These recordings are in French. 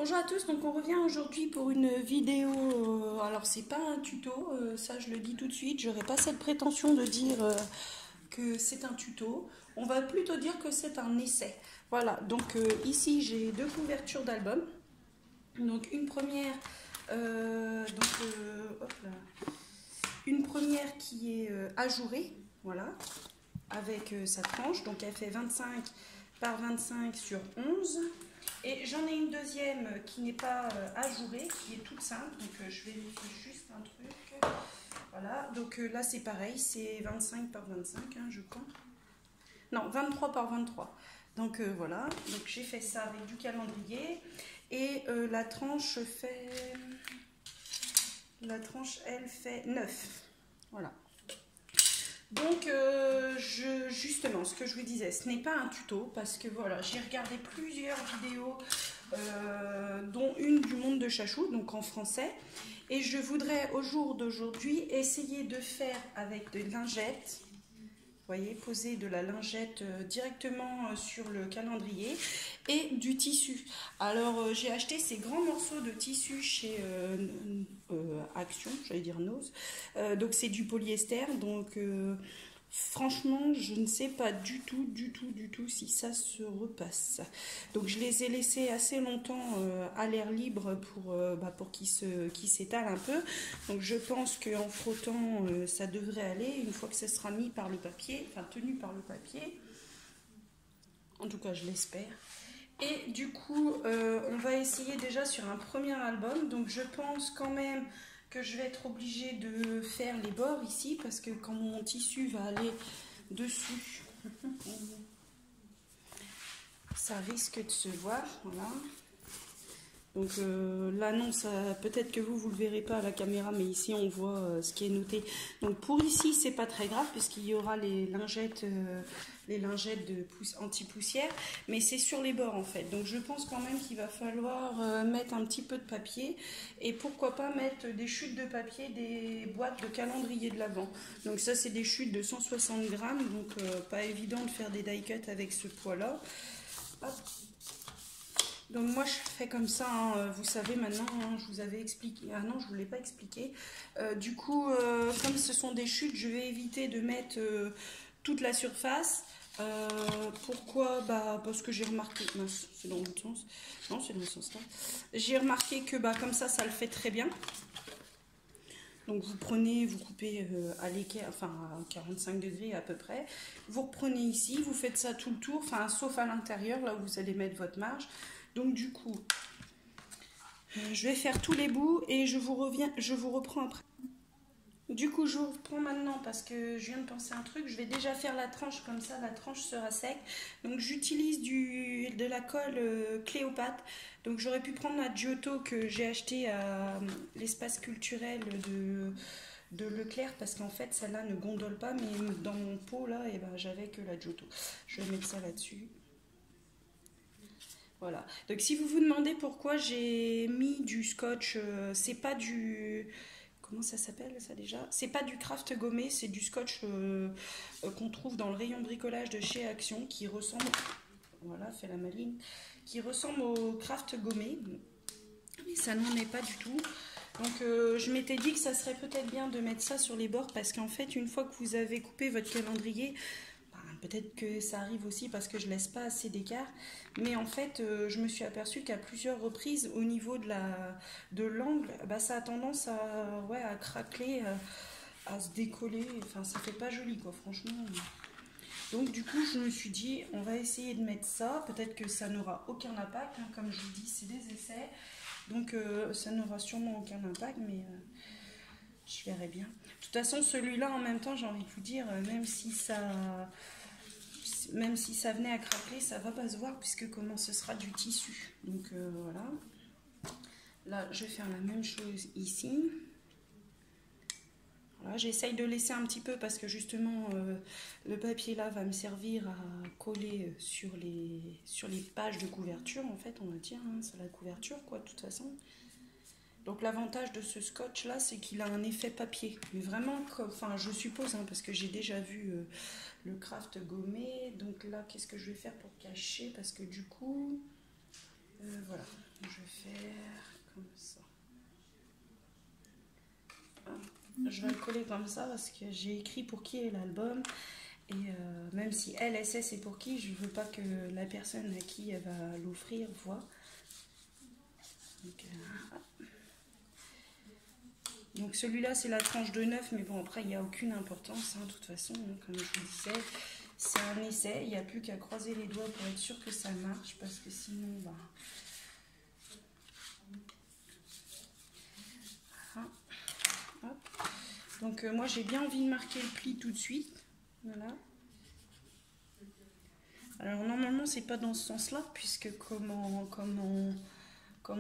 Bonjour à tous, donc on revient aujourd'hui pour une vidéo, alors c'est pas un tuto, ça je le dis tout de suite, j'aurais pas cette prétention de dire que c'est un tuto, on va plutôt dire que c'est un essai. Voilà, donc ici j'ai deux couvertures d'albums, donc une première, hop là, une première qui est ajourée, voilà, avec sa tranche, donc elle fait 25 par 25 sur 11. Et j'en ai une deuxième qui n'est pas ajourée, qui est toute simple, donc je vérifie juste un truc. Voilà, donc là c'est pareil, c'est 25 par 25, hein, je crois. Non, 23 par 23. Donc voilà, donc j'ai fait ça avec du calendrier. Et la tranche elle fait 9. Voilà. Donc justement, ce que je vous disais, ce n'est pas un tuto parce que voilà, j'ai regardé plusieurs vidéos, dont une du monde de Chachou, donc en français, et je voudrais au jour d'aujourd'hui essayer de faire avec des lingettes. Vous voyez, poser de la lingette directement sur le calendrier et du tissu. Alors j'ai acheté ces grands morceaux de tissu chez Action, j'allais dire Nose. Donc c'est du polyester, donc franchement je ne sais pas du tout si ça se repasse. Donc je les ai laissés assez longtemps à l'air libre pour qu'ils s'étalent un peu. Donc je pense qu'en frottant ça devrait aller une fois que ça sera mis par le papier, enfin tenu par le papier. En tout cas je l'espère. Et du coup on va essayer déjà sur un premier album. Donc je pense quand même que je vais être obligée de faire les bords ici parce que quand mon tissu va aller dessus, ça risque de se voir. Voilà. Donc là non, peut-être que vous le verrez pas à la caméra, mais ici on voit ce qui est noté. Donc pour ici c'est pas très grave puisqu'il y aura les lingettes de anti-poussière, mais c'est sur les bords en fait. Donc je pense quand même qu'il va falloir mettre un petit peu de papier et pourquoi pas mettre des chutes de papier, des boîtes de calendrier de l'Avent. Donc ça c'est des chutes de 160 grammes, donc pas évident de faire des die cuts avec ce poids là. Hop. Donc moi je fais comme ça, hein, vous savez maintenant, hein, je vous avais expliqué, ah non je ne vous l'ai pas expliqué. Du coup, comme ce sont des chutes, je vais éviter de mettre toute la surface. Pourquoi? Parce que j'ai remarqué, c'est dans l'autre sens, non c'est dans le sens là. J'ai remarqué que comme ça le fait très bien. Donc vous coupez à l'équerre, enfin à 45 degrés à peu près. Vous reprenez ici, vous faites ça tout le tour, enfin sauf à l'intérieur, là où vous allez mettre votre marge. Donc du coup, je vais faire tous les bouts et je vous reprends après. Du coup, je vous reprends maintenant parce que je viens de penser un truc. Je vais déjà faire la tranche comme ça, la tranche sera sec. Donc j'utilise de la colle Cléopâtre. Donc j'aurais pu prendre la Giotto que j'ai acheté à l'espace culturel de Leclerc parce qu'en fait celle-là ne gondole pas, mais dans mon pot là, j'avais que la Giotto. Je vais mettre ça là-dessus. Voilà. Donc si vous vous demandez pourquoi j'ai mis du scotch, c'est pas du... Comment ça s'appelle ça déjà? C'est pas du craft gommé, c'est du scotch qu'on trouve dans le rayon bricolage de chez Action qui ressemble... Voilà, fait la maline. Qui ressemble au craft gommé. Mais ça n'en est pas du tout. Donc je m'étais dit que ça serait peut-être bien de mettre ça sur les bords parce qu'en fait une fois que vous avez coupé votre calendrier... Peut-être que ça arrive aussi parce que je laisse pas assez d'écart. Mais en fait, je me suis aperçue qu'à plusieurs reprises, au niveau de l'angle, ça a tendance à craquer, à se décoller. Enfin, ça fait pas joli, quoi, franchement. Donc, du coup, je me suis dit, on va essayer de mettre ça. Peut-être que ça n'aura aucun impact. Hein, comme je vous dis, c'est des essais. Donc, ça n'aura sûrement aucun impact, mais... je verrai bien. De toute façon, celui-là, en même temps, j'ai envie de vous dire, même si ça venait à craquer, ça va pas se voir puisque comment ce sera du tissu. Donc voilà. Là, je vais faire la même chose ici. Voilà, j'essaye de laisser un petit peu parce que justement le papier là va me servir à coller sur les pages de couverture en fait, on va dire, hein, c'est la couverture quoi de toute façon. Donc l'avantage de ce scotch là, c'est qu'il a un effet papier. Mais vraiment, enfin je suppose, hein, parce que j'ai déjà vu le craft gommé. Donc là, qu'est-ce que je vais faire pour cacher? Parce que du coup, voilà, je vais je vais le coller comme ça parce que j'ai écrit pour qui est l'album. Et même si elle sait c'est pour qui, je veux pas que la personne à qui elle va l'offrir voit. Donc celui-là c'est la tranche de 9, mais bon après il n'y a aucune importance, hein, de toute façon, hein, comme je vous disais, c'est un essai, il n'y a plus qu'à croiser les doigts pour être sûr que ça marche, parce que sinon, bah... Hop. Donc moi j'ai bien envie de marquer le pli tout de suite, voilà. Alors normalement c'est pas dans ce sens-là, puisque comme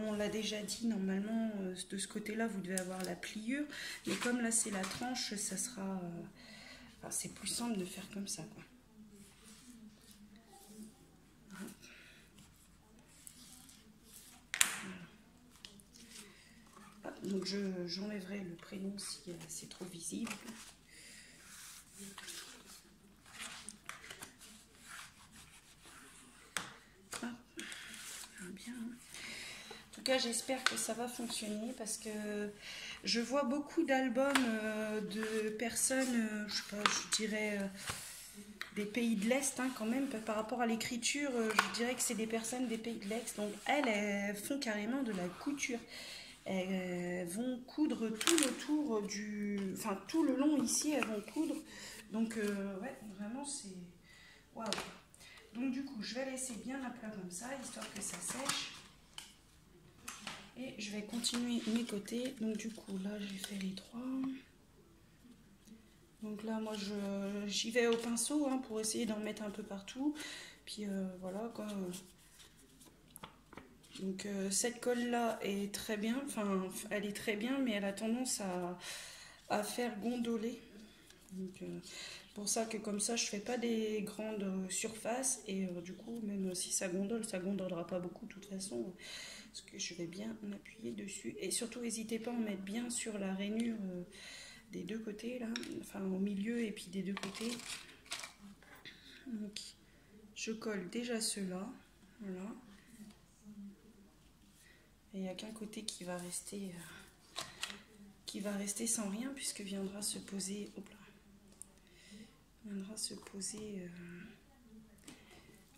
on l'a déjà dit, normalement de ce côté-là vous devez avoir la pliure, mais comme là c'est la tranche, ça sera, enfin, c'est plus simple de faire comme ça, quoi. Donc j'enlèverai le prénom si c'est trop visible. Bien. En tout cas, j'espère que ça va fonctionner parce que je vois beaucoup d'albums de personnes, je sais pas, je dirais des pays de l'Est, hein, quand même, par rapport à l'écriture, je dirais que c'est des personnes des pays de l'Est. Donc elles font carrément de la couture. Elles vont coudre tout le tour du... Enfin, tout le long ici, elles vont coudre. Donc, ouais, vraiment, c'est... Waouh! Donc, du coup, je vais laisser bien à plat comme ça, histoire que ça sèche. Et je vais continuer mes côtés. Donc, du coup, là, j'ai fait les 3. Donc là, moi, j'y vais au pinceau, hein, pour essayer d'en mettre un peu partout. Puis, voilà, quoi... Donc cette colle là est très bien, enfin elle est très bien, mais elle a tendance à faire gondoler. Donc pour ça que comme ça je fais pas des grandes surfaces, et du coup même si ça gondole, ça gondolera pas beaucoup de toute façon, parce que je vais bien m'appuyer dessus. Et surtout n'hésitez pas à en mettre bien sur la rainure des deux côtés là, enfin au milieu et puis des deux côtés. Donc je colle déjà ceux-là, voilà. Et il n'y a qu'un côté qui va rester sans rien, puisque viendra se poser,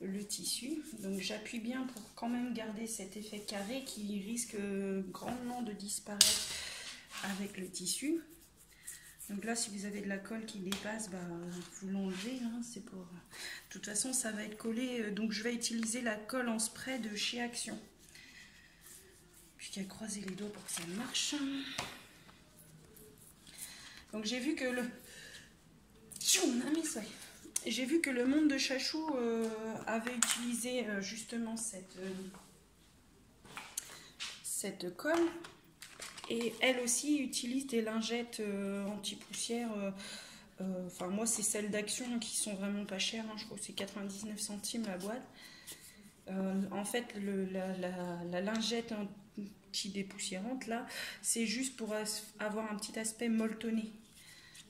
le tissu. Donc j'appuie bien pour quand même garder cet effet carré qui risque grandement de disparaître avec le tissu. Donc là, si vous avez de la colle qui dépasse, bah, vous l'enlevez, hein, c'est pour... De toute façon, ça va être collé. Donc je vais utiliser la colle en spray de chez Action. Puis qu'à croiser les doigts pour que ça marche. Donc j'ai vu que le monde de Chachou avait utilisé justement cette colle. Et elle aussi utilise des lingettes anti-poussière. Enfin moi c'est celles d'Action qui sont vraiment pas chères, hein, je crois que c'est 99 centimes la boîte. En fait la lingette anti-dépoussiérante là, c'est juste pour avoir un petit aspect molletonné.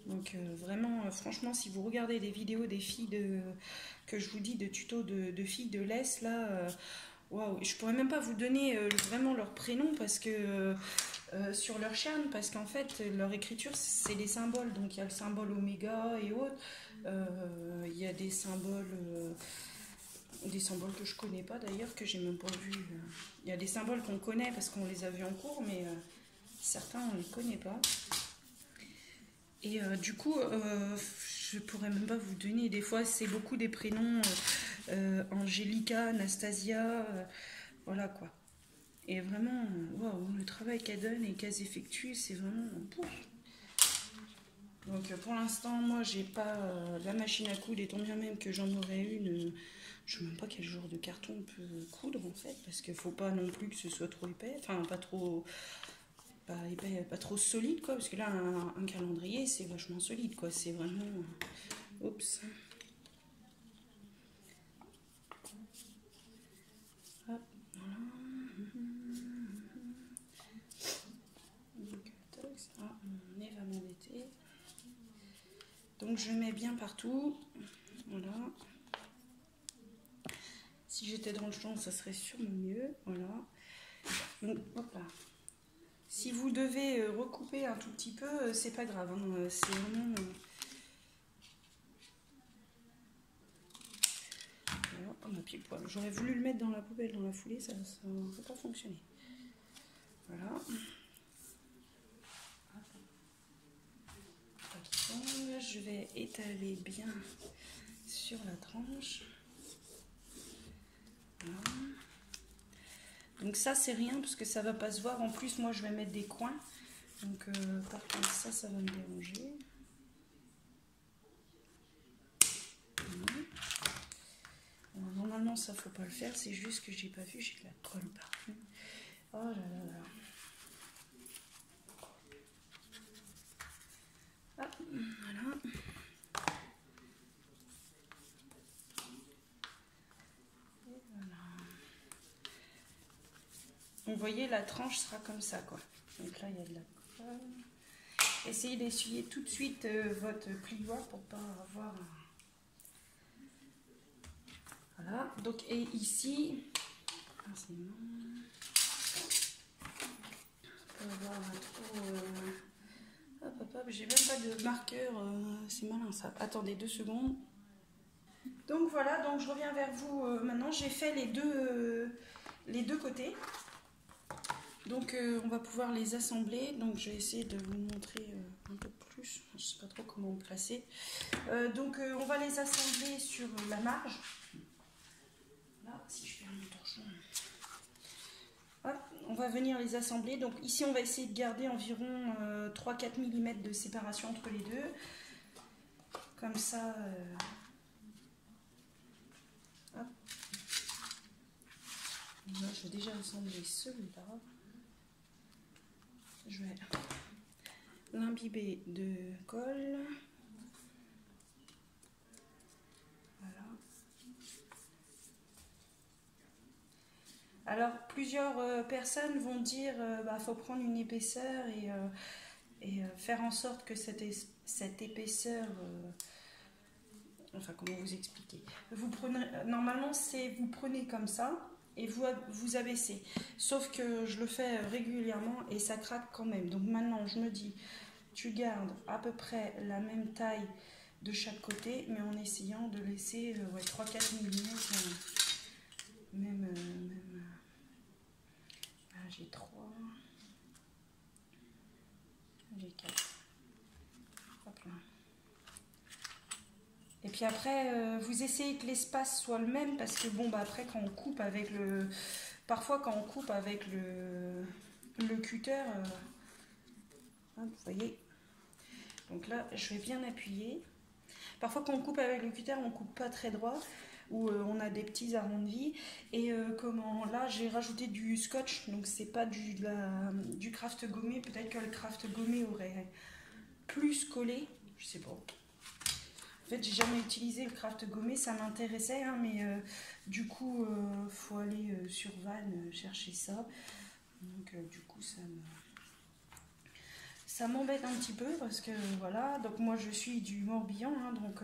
Donc vraiment franchement si vous regardez des vidéos des filles que je vous dis de tutos de filles de l'Est là, waouh, je pourrais même pas vous donner vraiment leur prénom parce que sur leur chaîne, parce qu'en fait leur écriture c'est des symboles, donc il y a le symbole oméga et autres, il y a des symboles que je connais pas d'ailleurs, que j'ai même pas vu. Il y a des symboles qu'on connaît parce qu'on les a vus en cours, mais certains on les connaît pas. Et du coup je pourrais même pas vous donner, des fois c'est beaucoup des prénoms Angélica, Anastasia, voilà quoi. Et vraiment, waouh, le travail qu'elles donnent et qu'elles effectuent, c'est vraiment... Pouf. Donc pour l'instant, moi, j'ai pas la machine à coudre, et tant bien même que j'en aurais une, je sais même pas quel genre de carton on peut coudre en fait, parce qu'il faut pas non plus que ce soit trop épais, enfin pas trop épais, pas trop solide quoi, parce que là, un calendrier, c'est vachement solide quoi, c'est vraiment... Oups. Hop, voilà. Mon nez va m'embêter. Donc je mets bien partout. Voilà. Si j'étais dans le champ, ça serait sûrement mieux. Voilà. Donc hop là. Si vous devez recouper un tout petit peu, c'est pas grave, hein, c'est vraiment... Voilà, on a pile poil. J'aurais voulu le mettre dans la poubelle dans la foulée, ça n'a pas fonctionné. Voilà. Je vais étaler bien sur la tranche. Voilà. Donc ça c'est rien parce que ça va pas se voir. En plus moi je vais mettre des coins. Donc par contre ça va me déranger. Voilà. Bon, normalement ça faut pas le faire. C'est juste que j'ai pas vu. J'ai de la colle partout. Oh là là là. Ah, voilà. Donc, vous voyez, la tranche sera comme ça, quoi. Donc là, il y a de la colle. Essayez d'essuyer tout de suite votre plioir pour pas avoir... Voilà. Donc, et ici... c'est bon. Pour avoir trop... Hop, hop, hop. J'ai même pas de marqueur. C'est malin, ça. Attendez 2 secondes. Donc, voilà. Donc, je reviens vers vous maintenant. J'ai fait les deux côtés. Donc on va pouvoir les assembler, donc je vais essayer de vous montrer un peu plus, je ne sais pas trop comment me placer. Donc on va les assembler sur la marge. Là, si je ferme mon torchon. Hop, on va venir les assembler, donc ici on va essayer de garder environ 3-4 mm de séparation entre les deux. Comme ça... hop. Là, je vais déjà assembler celui-là. Je vais l'imbiber de colle. Voilà. Alors, plusieurs personnes vont dire faut prendre une épaisseur et faire en sorte que cette épaisseur... enfin, comment vous expliquer? Vous prenez, normalement, vous prenez comme ça. Et vous abaissez. Sauf que je le fais régulièrement et ça craque quand même. Donc maintenant, je me dis, tu gardes à peu près la même taille de chaque côté, mais en essayant de laisser 3-4 mm. Même j'ai 3. J'ai 4. Hop là. Et puis après, vous essayez que l'espace soit le même parce que bon, après quand on coupe avec le... Parfois quand on coupe avec le cutter, vous voyez. Donc là, je vais bien appuyer. Parfois quand on coupe avec le cutter, on coupe pas très droit ou on a des petits arrondis. Et là, j'ai rajouté du scotch, donc c'est pas du craft gommé. Peut-être que le craft gommé aurait plus collé, je sais pas. En fait, j'ai jamais utilisé le craft gommé, ça m'intéressait, hein, mais du coup, faut aller sur Van chercher ça. Donc, du coup, ça m'embête un petit peu parce que voilà. Donc, moi, je suis du Morbihan, hein, donc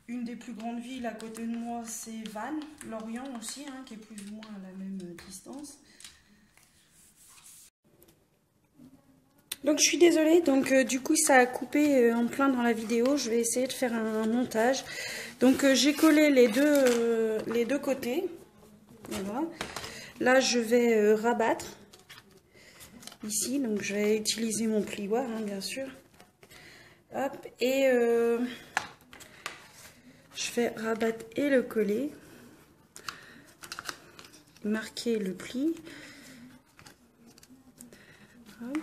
une des plus grandes villes à côté de moi, c'est Vannes, Lorient aussi, hein, qui est plus ou moins à la même distance. Donc je suis désolée, donc du coup ça a coupé en plein dans la vidéo, je vais essayer de faire un montage. Donc j'ai collé les deux côtés, voilà. Là je vais rabattre, ici, donc je vais utiliser mon plioir, hein, bien sûr. Hop, et je vais rabattre et le coller, marquer le pli. Hop.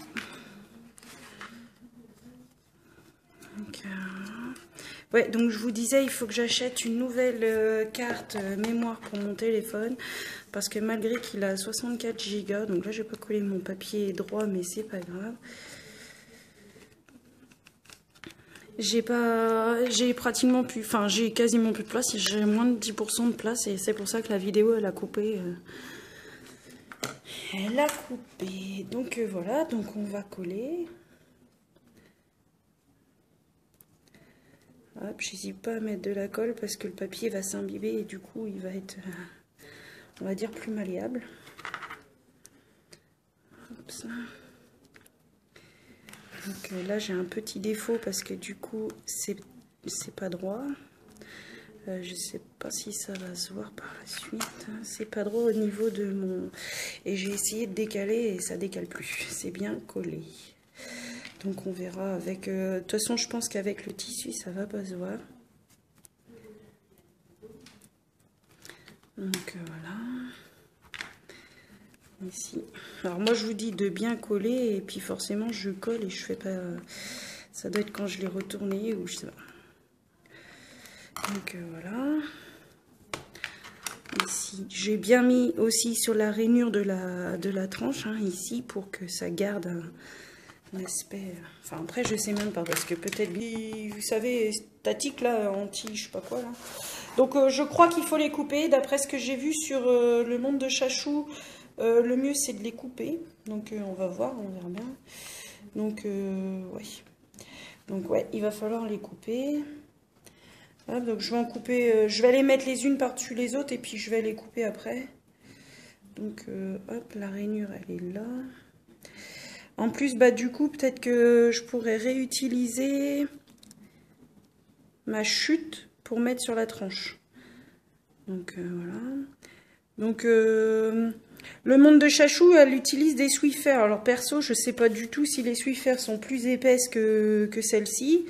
Ouais, donc je vous disais, il faut que j'achète une nouvelle carte mémoire pour mon téléphone. Parce que malgré qu'il a 64 Go, donc là je vais pas coller mon papier droit, mais c'est pas grave. J'ai pratiquement plus, enfin j'ai quasiment plus de place, j'ai moins de 10% de place et c'est pour ça que la vidéo elle a coupé. Elle a coupé. Donc voilà, donc on va coller. Hop, j'hésite pas à mettre de la colle parce que le papier va s'imbiber et du coup il va être, on va dire, plus malléable. Hop, ça. Donc là j'ai un petit défaut parce que du coup c'est pas droit. Je sais pas si ça va se voir par la suite. C'est pas droit au niveau de mon... Et j'ai essayé de décaler et ça décale plus. C'est bien collé. Donc on verra avec... de toute façon je pense qu'avec le tissu ça va pas se voir. Donc voilà. Ici. Alors moi je vous dis de bien coller et puis forcément je colle et je fais pas... Ça doit être quand je l'ai retourné ou je sais pas. Donc voilà. Ici, j'ai bien mis aussi sur la rainure de la tranche, hein, ici, pour que ça garde un aspect... Enfin, après, je sais même pas, parce que peut-être, vous savez, statique, là, anti, je sais pas quoi, là. Donc, je crois qu'il faut les couper. D'après ce que j'ai vu sur le monde de Chachou, le mieux, c'est de les couper. Donc, on va voir, on verra bien. Donc, ouais. Donc, ouais, il va falloir les couper. Hop, donc je vais en couper, je vais les mettre les unes par-dessus les autres et puis je vais les couper après. Donc hop, la rainure elle est là. En plus, bah du coup, peut-être que je pourrais réutiliser ma chute pour mettre sur la tranche. Donc voilà. Donc le monde de Chachou, elle utilise des Swiffer. Alors perso, je sais pas du tout si les Swiffer sont plus épaisses que celle-ci.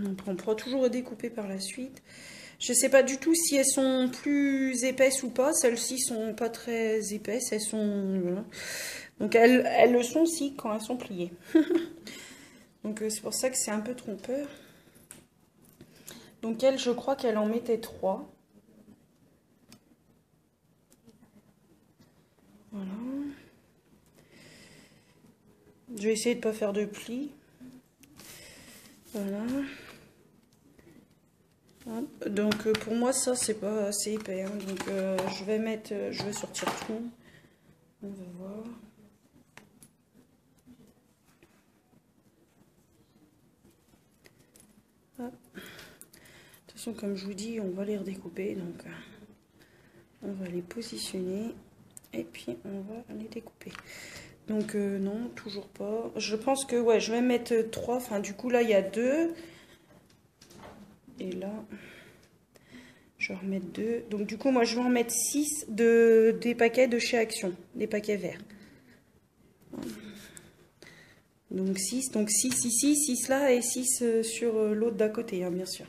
On pourra toujours redécouper par la suite. Je ne sais pas du tout si elles sont plus épaisses ou pas. Celles-ci sont pas très épaisses. Elles sont... Voilà. Donc elles le sont aussi quand elles sont pliées. Donc c'est pour ça que c'est un peu trompeur. Donc elle, je crois qu'elle en mettait 3. Voilà. Je vais essayer de ne pas faire de plis. Voilà. Donc pour moi ça c'est pas assez épais, hein. Donc je vais mettre, je vais sortir tout, on va voir. Hop. De toute façon comme je vous dis on va les redécouper, donc on va les positionner et puis on va les découper. Donc non, toujours pas. Je pense que ouais, je vais mettre 3, enfin du coup là il y a 2 et là je vais en remettre 2. Donc du coup moi je vais en mettre 6 des paquets de chez Action, des paquets verts. Donc 6 ici, 6 là et 6 sur l'autre d'à côté, hein, bien sûr.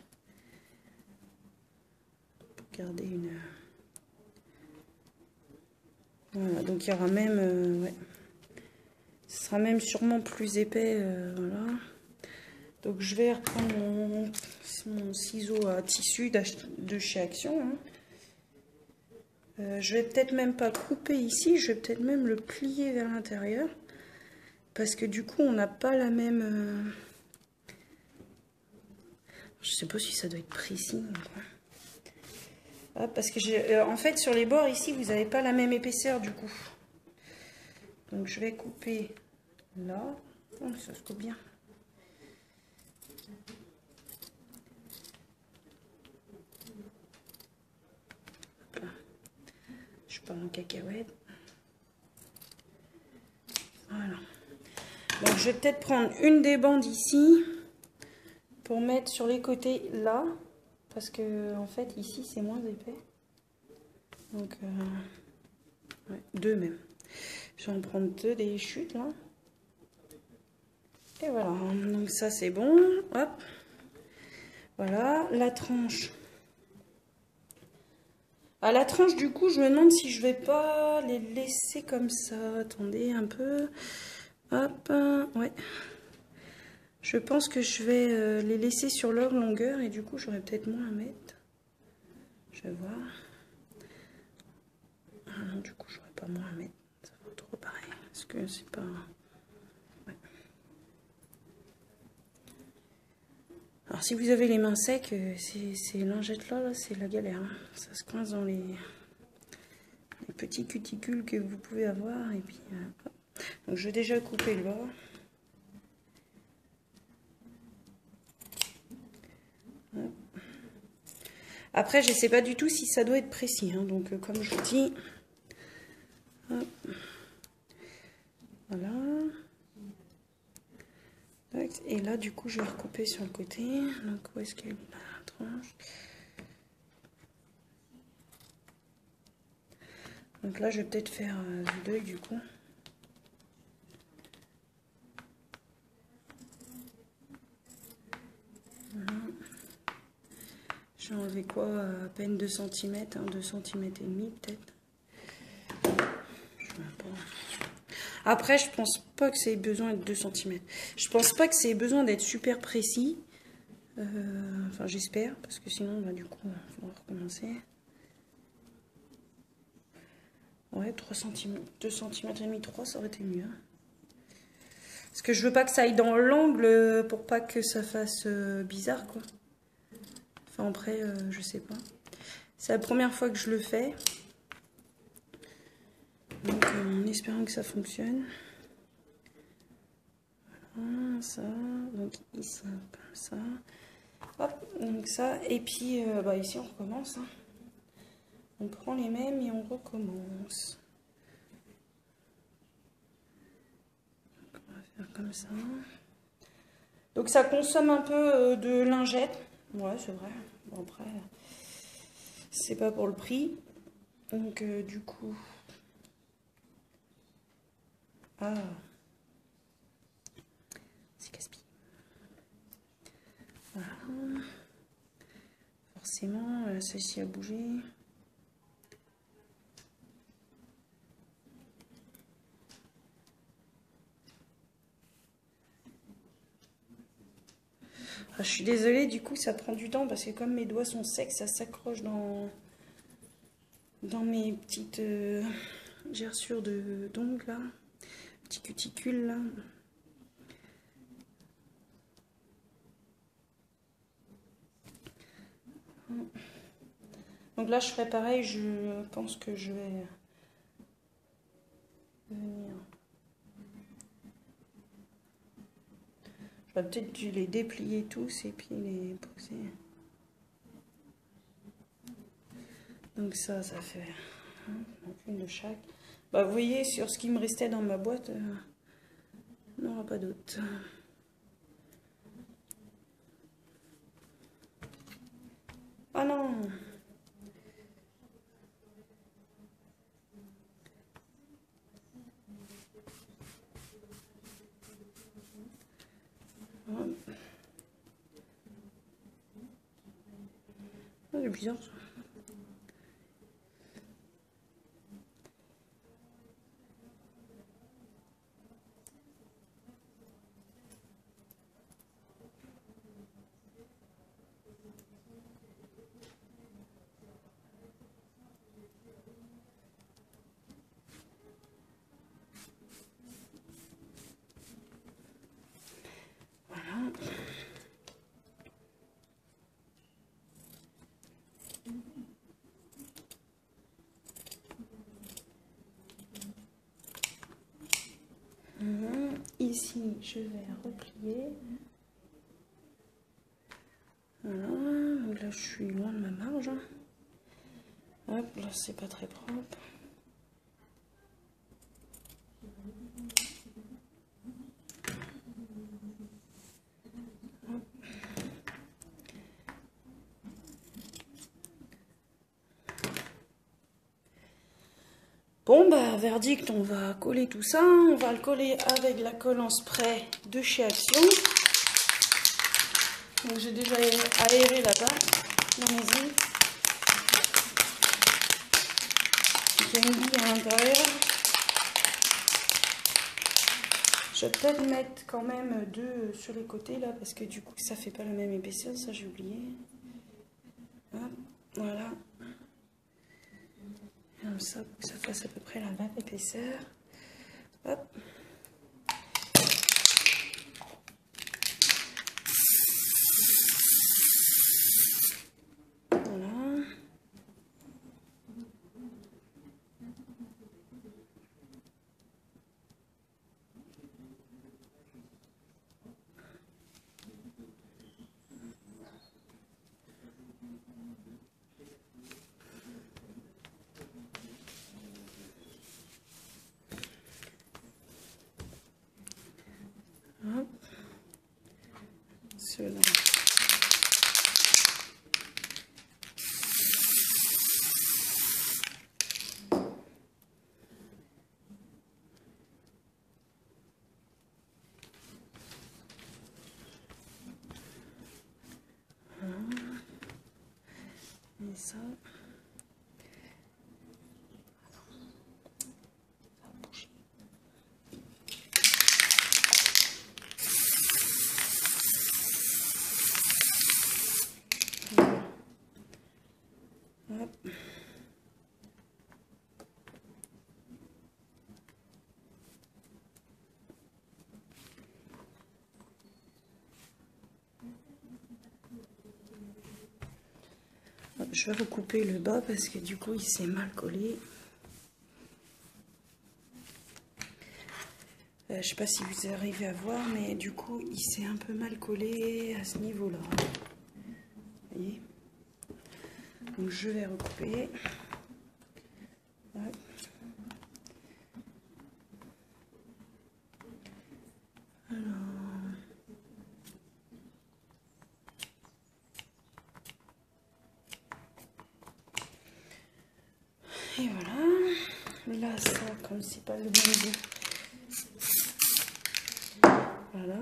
Pour garder une... Voilà, donc il y aura même... ouais. Ce sera même sûrement plus épais, voilà. Donc je vais reprendre mon ciseau à tissu de chez Action. Hein. Je vais peut-être même pas couper ici, je vais peut-être même le plier vers l'intérieur. Parce que du coup on n'a pas la même... Je sais pas si ça doit être précis. Ah, parce que en fait sur les bords ici vous n'avez pas la même épaisseur du coup. Donc je vais couper là. Oh, ça se coupe bien. Je pars en cacahuète. Voilà. Donc je vais peut-être prendre une des bandes ici pour mettre sur les côtés là, parce que en fait ici c'est moins épais. Donc ouais, 2 même. Je vais en prendre 2 des chutes là. Et voilà. Donc ça c'est bon. Hop. Voilà la tranche. À la tranche, du coup, je me demande si je vais pas les laisser comme ça. Attendez un peu. Hop, ouais. Je pense que je vais les laisser sur leur longueur et du coup, j'aurai peut-être moins à mettre. Je vais voir. Ah non, du coup, j'aurai pas moins à mettre. Ça va trop pareil. Parce que c'est pas... Ouais. Alors, si vous avez les mains secs, ces lingettes-là, là, c'est la galère. Hein. Ça se coince dans les petits cuticules que vous pouvez avoir. Et puis, donc, je vais déjà couper le bas. Après, je ne sais pas du tout si ça doit être précis. Hein. Donc, comme je vous dis... Hop. Voilà. Et là, du coup, je vais recouper sur le côté. Donc, où est-ce qu'elle est la tranche? Donc là, je vais peut-être faire du deuil, du coup. Voilà. J'ai enlevé quoi? À peine 2 cm, hein, 2 cm et demi, peut-être. Après, je pense pas que ça ait besoin de 2 cm. Je pense pas que ça ait besoin d'être super précis. Enfin, j'espère, parce que sinon, bah, du coup, on va recommencer. Ouais, 3 cm, 2 cm et demi, 3, ça aurait été mieux. Parce que je veux pas que ça aille dans l'angle pour pas que ça fasse bizarre, quoi. Enfin, après, je sais pas. C'est la première fois que je le fais. Donc, en espérant que ça fonctionne. Voilà, ça. Donc, ici, comme ça. Hop, donc ça. Et puis, bah, ici, on recommence. Hein. On prend les mêmes et on recommence. Donc, on va faire comme ça. Donc, ça consomme un peu de lingette. Ouais, c'est vrai. Bon, après, c'est pas pour le prix. Donc, du coup... Ah, c'est casse-pied. Voilà. Forcément, celle-ci a bougé. Ah, je suis désolée, du coup, ça prend du temps parce que comme mes doigts sont secs, ça s'accroche dans mes petites gerçures d'ongles, là. Petits cuticules, là. Donc là, je ferai pareil, je pense que je vais venir. J'aurais peut-être dû les déplier tous et puis les poser. Donc ça fait une de chaque. Bah, vous voyez, sur ce qui me restait dans ma boîte, il n'y en aura pas d'autre. Ah non! Ah, c'est bizarre ça. Voilà. Ici, je vais replier. Voilà, donc là je suis loin de ma marge. Hop, là c'est pas très propre. Hop. Bon bah verdict, on va coller tout ça. On va le coller avec la colle en spray de chez Action. Donc j'ai déjà aéré la pâte dans mes îles. Il y a une bille à l'intérieur. Je vais peut-être mettre quand même 2 sur les côtés là parce que du coup ça fait pas la même épaisseur, ça j'ai oublié. Hop, voilà. Comme ça pour que ça fasse à peu près la même épaisseur. Hop. Voilà. ceux-là. Et ça. Hop. Je vais recouper le bas parce que du coup il s'est mal collé. Je sais pas si vous arrivez à voir, mais du coup il s'est un peu mal collé à ce niveau-là. Vous voyez? Donc je vais recouper. Ouais. Alors. Et voilà. Là, ça, comme c'est pas le bon goût. Voilà.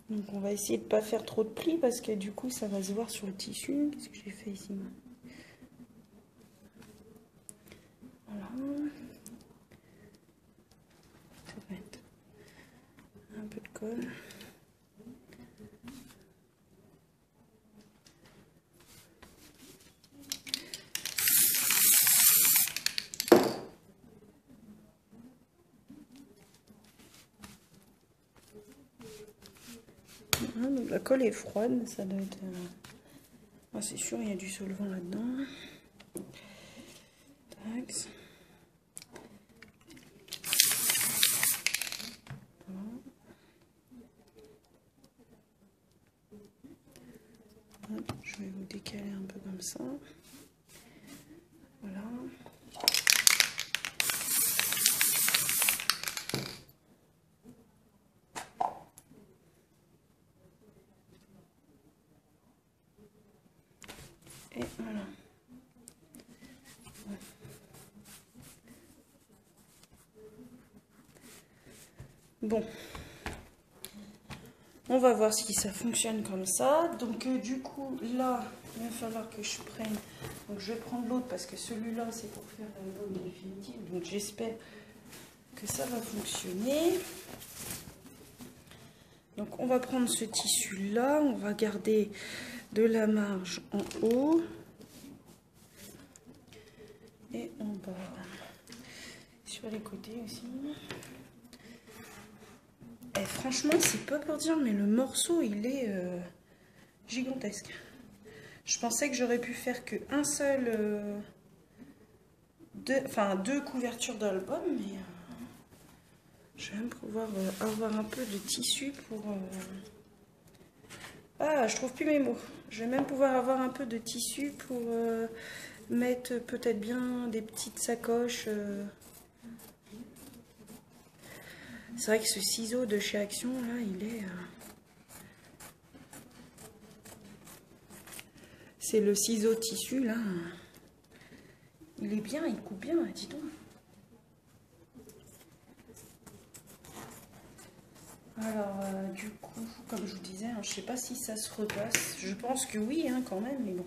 Donc on va essayer de ne pas faire trop de plis parce que du coup ça va se voir sur le tissu. Qu'est-ce que j'ai fait ici? Voilà. Je vais mettre un peu de colle. Donc la colle est froide, ça doit être... Ah, c'est sûr, il y a du solvant là-dedans. Tac. Hop, je vais vous décaler un peu comme ça. Voilà. Et voilà. Ouais. Bon. On va voir si ça fonctionne comme ça. Donc du coup, là, il va falloir que je prenne... Donc je vais prendre l'autre parce que celui-là, c'est pour faire l'album définitif. Donc j'espère que ça va fonctionner. Donc on va prendre ce tissu-là. On va garder de la marge en haut. Et en bas. Sur les côtés aussi. Et franchement, c'est pas pour dire, mais le morceau, il est gigantesque. Je pensais que j'aurais pu faire que un seul... deux couvertures d'album, mais... je vais même pouvoir avoir un peu de tissu pour... Ah, je trouve plus mes mots. Je vais même pouvoir avoir un peu de tissu pour mettre peut-être bien des petites sacoches. C'est vrai que ce ciseau de chez Action, là, il est... C'est le ciseau tissu, là. Il est bien, il coupe bien, dis donc. Alors, du coup, comme je vous disais, hein, je ne sais pas si ça se repasse. Je pense que oui, hein, quand même, mais bon.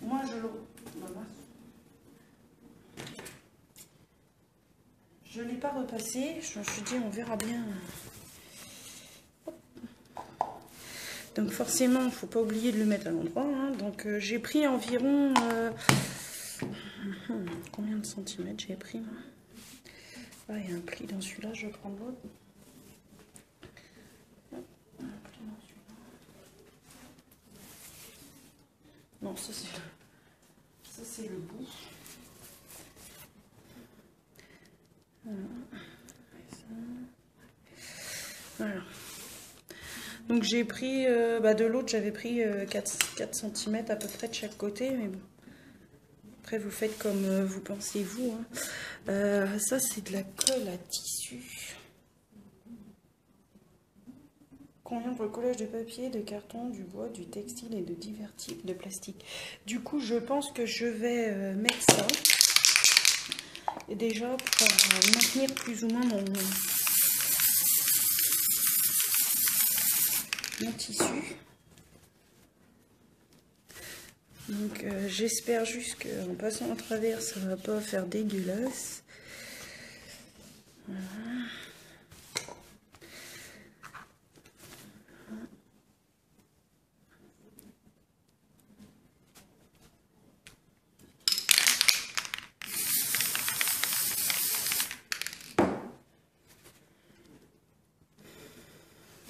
Moi, je le... Je ne l'ai pas repassé. Je me suis dit, on verra bien. Donc, forcément, il ne faut pas oublier de le mettre à l'endroit. Hein. Donc, j'ai pris environ... combien de centimètres j'ai pris? Ah, il y a un pli dans celui-là. Je vais prendre l'autre. Non, ça c'est le bout. Voilà. Donc j'ai pris, de l'autre j'avais pris 4 cm à peu près de chaque côté, mais bon. Après, vous faites comme vous pensez, vous. Hein. Ça, c'est de la colle à tissu. Convient pour le collage de papier, de carton, du bois, du textile et de divers types de plastique. Du coup, je pense que je vais mettre ça. Et déjà, pour maintenir plus ou moins mon tissu. Donc j'espère juste qu'en passant à travers, ça va pas faire dégueulasse. Voilà.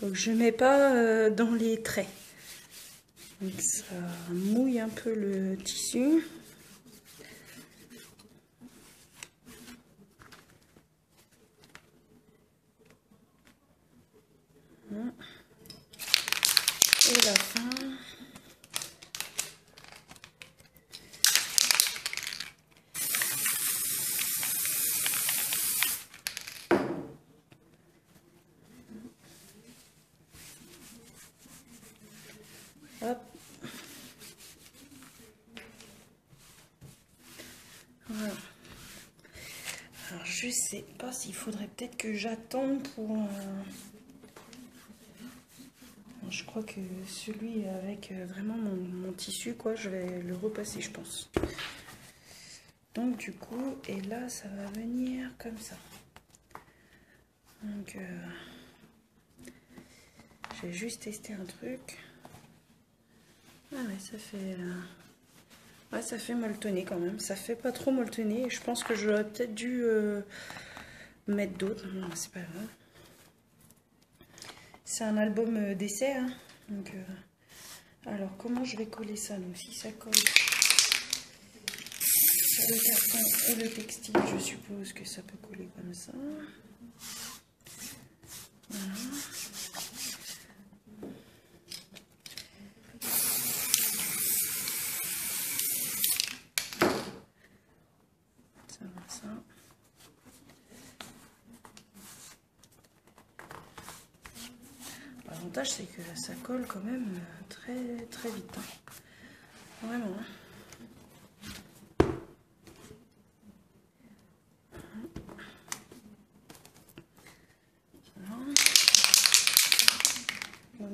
Donc je mets pas dans les traits. Donc ça mouille un peu le tissu. Et la fin. Hop. Voilà. Alors je sais pas s'il faudrait peut-être que j'attende pour... Je crois que celui avec vraiment mon tissu, quoi, je vais le repasser, je pense. Donc du coup, et là, ça va venir comme ça. Donc, j'ai juste testé un truc. Ah ouais, ça fait... Ouais, ça fait molletonner quand même. Ça fait pas trop molletonner. Je pense que j'aurais peut-être dû mettre d'autres. Non, c'est pas grave. C'est un album d'essai. Hein. Donc, alors, comment je vais coller ça? Donc, si ça colle sur le carton et le textile, je suppose que ça peut coller comme ça. Voilà. Ça va, ça. L'avantage, c'est que ça colle quand même très très vite. Hein. Vraiment. Hein.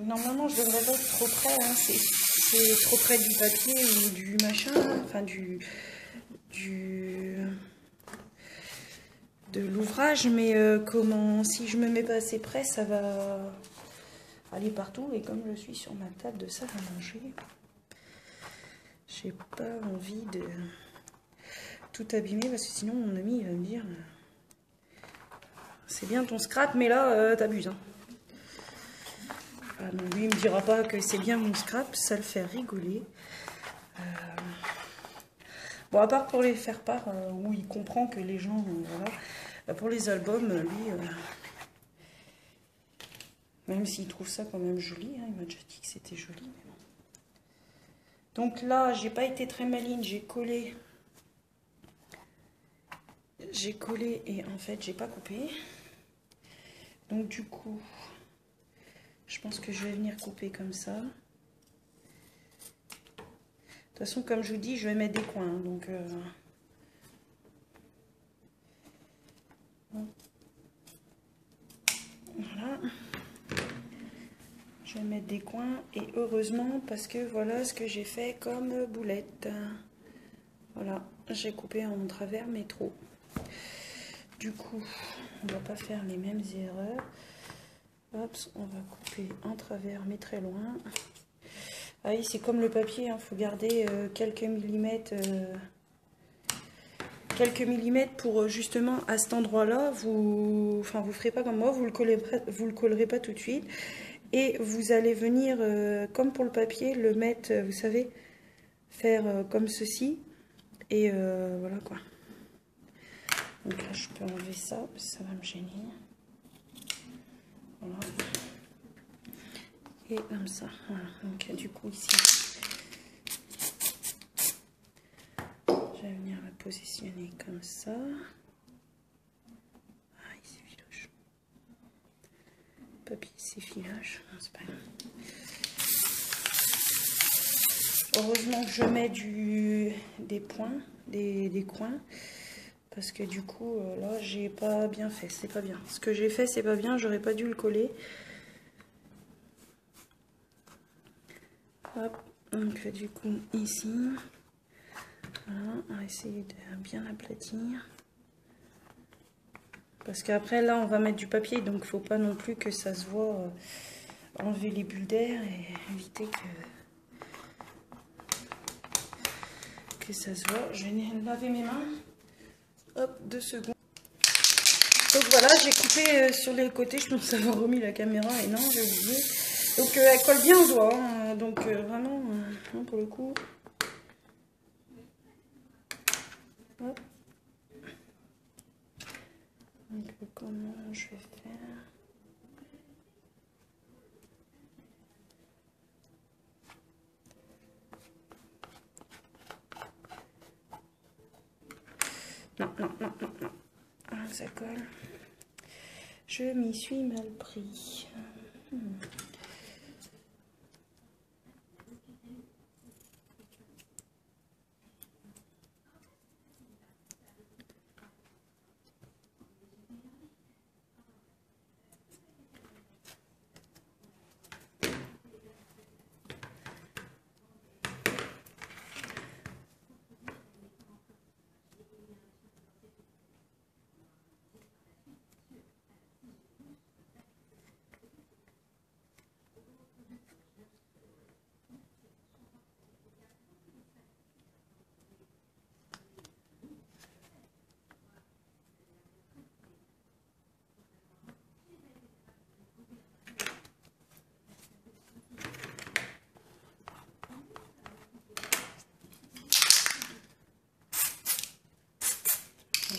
Normalement, je devrais pas être trop près. Hein. C'est trop près du papier ou du machin. Enfin, de l'ouvrage. Mais comment, si je me mets pas assez près, ça va aller partout. Et comme je suis sur ma table de salle à manger, j'ai pas envie de tout abîmer. Parce que sinon, mon ami il va me dire c'est bien ton scrap, mais là, t'abuses. Hein. Donc lui, il me dira pas que c'est bien mon scrap, ça le fait rigoler. Bon, à part pour les faire part, où il comprend que les gens, voilà. Pour les albums, lui, même s'il trouve ça quand même joli, hein, il m'a déjà dit que c'était joli. Mais bon. Donc là, j'ai pas été très maligne, j'ai collé et en fait, j'ai pas coupé. Donc du coup... Je pense que je vais venir couper comme ça. De toute façon, comme je vous dis, je vais mettre des coins. Hein, donc, voilà. Je vais mettre des coins. Et heureusement, parce que voilà ce que j'ai fait comme boulette. Voilà, j'ai coupé en travers, mais trop. Du coup, on ne va pas faire les mêmes erreurs. Hop, on va couper en travers, mais très loin. Ah oui, c'est comme le papier, il faut garder quelques millimètres pour justement à cet endroit-là. Vous ferez pas comme moi, vous le collerez pas tout de suite. Et vous allez venir, comme pour le papier, le mettre, vous savez, faire comme ceci. Et voilà quoi. Donc là, je peux enlever ça, parce que ça va me gêner. Voilà. Et comme ça, voilà. Donc du coup ici, je vais positionner comme ça. Ah, il s'effiloche. Le papier s'effiloche, c'est pas grave. Heureusement que je mets des points, des coins, parce que du coup, là, j'ai pas bien fait, c'est pas bien. Ce que j'ai fait, c'est pas bien, j'aurais pas dû le coller. Hop, donc du coup, ici, voilà, on va essayer de bien aplatir. Parce qu'après, là, on va mettre du papier, donc faut pas non plus que ça se voit, enlever les bulles d'air et éviter que ça se voit. Je vais laver mes mains. Hop, 2 secondes. Donc voilà, j'ai coupé sur les côtés. Je pense avoir remis la caméra et non, j'ai oublié. Donc elle colle bien au doigt. Hein, donc vraiment, non, pour le coup. Hop. Donc comment je vais faire? Non, non, non, non, non. Ah, ça colle. Je m'y suis mal pris.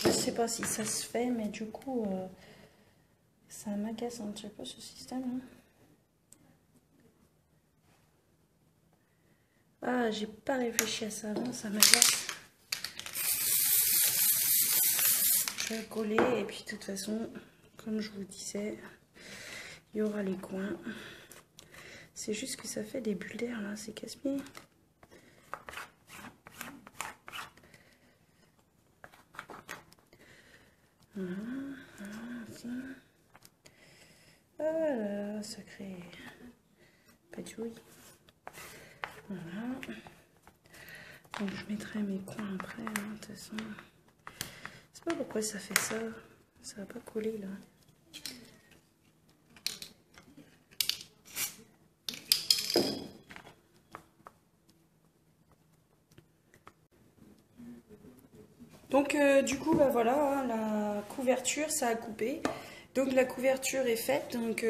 Je sais pas si ça se fait, mais du coup, ça m'agace un petit peu ce système. Hein. Ah, j'ai pas réfléchi à ça avant, ça m'agace. Je vais coller et puis de toute façon, comme je vous disais, il y aura les coins. C'est juste que ça fait des bulles d'air là, c'est casse-pied. Voilà, voilà, ça crée pas de jouy. Voilà. Donc je mettrai mes coins après, hein, de toute façon. Je sais pas pourquoi ça fait ça. Ça va pas coller là. Donc du coup bah voilà, hein, la couverture ça a coupé. Donc la couverture est faite. Donc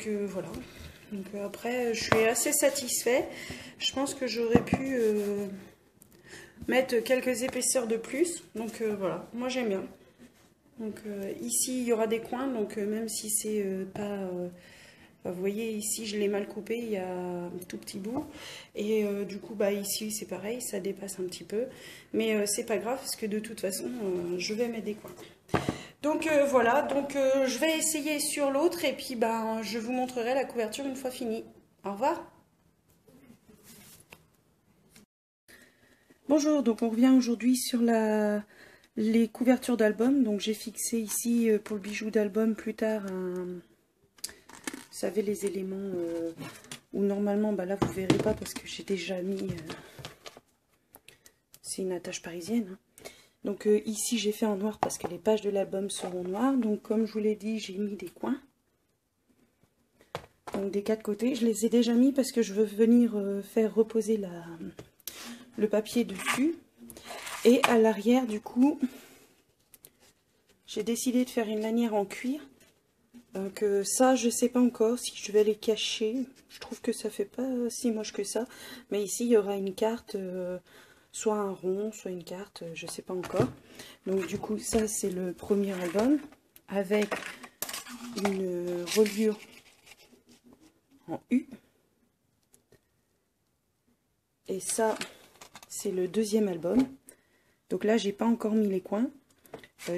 voilà. Donc après je suis assez satisfait. Je pense que j'aurais pu mettre quelques épaisseurs de plus. Donc voilà, moi j'aime bien. Donc ici il y aura des coins, donc même si c'est pas... vous voyez ici je l'ai mal coupé, il y a un tout petit bout. Et du coup bah ici c'est pareil, ça dépasse un petit peu. Mais c'est pas grave parce que de toute façon je vais mettre des coins. Donc voilà, donc je vais essayer sur l'autre et puis ben je vous montrerai la couverture une fois finie. Au revoir. Bonjour, donc on revient aujourd'hui sur les couvertures d'album. Donc j'ai fixé ici pour le bijou d'album plus tard vous savez les éléments où normalement bah là vous verrez pas parce que j'ai déjà mis c'est une attache parisienne hein. Donc ici j'ai fait en noir parce que les pages de l'album seront noires. Donc comme je vous l'ai dit, j'ai mis des coins. Donc des 4 côtés, je les ai déjà mis parce que je veux venir faire reposer le papier dessus. Et à l'arrière du coup, j'ai décidé de faire une lanière en cuir. Donc ça je sais pas encore si je vais les cacher. Je trouve que ça fait pas si moche que ça. Mais ici il y aura une carte... soit un rond, soit une carte, je sais pas encore. Donc du coup ça c'est le premier album avec une reliure en U. Et ça C'est le deuxième album. Donc là, j'ai pas encore mis les coins.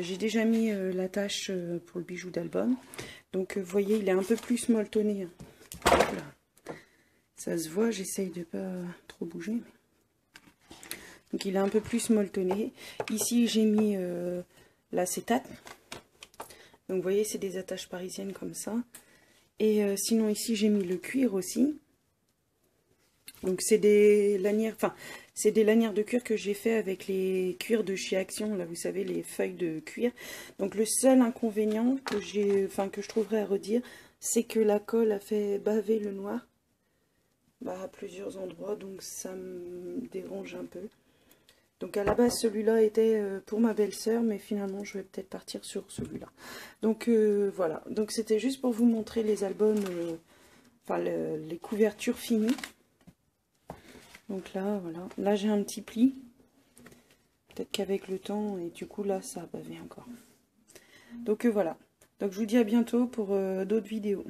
J'ai déjà mis l'attache pour le bijou d'album. Donc vous voyez, il est un peu plus molletonné. Voilà. Ça se voit, j'essaye de pas trop bouger. Donc il est un peu plus molletonné. Ici, j'ai mis l'acétate. Donc vous voyez, c'est des attaches parisiennes comme ça. Et sinon ici, j'ai mis le cuir aussi. Donc c'est des lanières, enfin c'est des lanières de cuir que j'ai fait avec les cuirs de chez Action, là vous savez, les feuilles de cuir. Donc le seul inconvénient que que je trouverais à redire, c'est que la colle a fait baver le noir à plusieurs endroits, donc ça me dérange un peu. Donc à la base celui-là était pour ma belle-sœur, mais finalement je vais peut-être partir sur celui-là. Donc voilà, donc c'était juste pour vous montrer les albums, les couvertures finies. Donc là, voilà. Là, j'ai un petit pli. Peut-être qu'avec le temps, et du coup, là, ça a bavé encore. Donc voilà. Donc je vous dis à bientôt pour d'autres vidéos.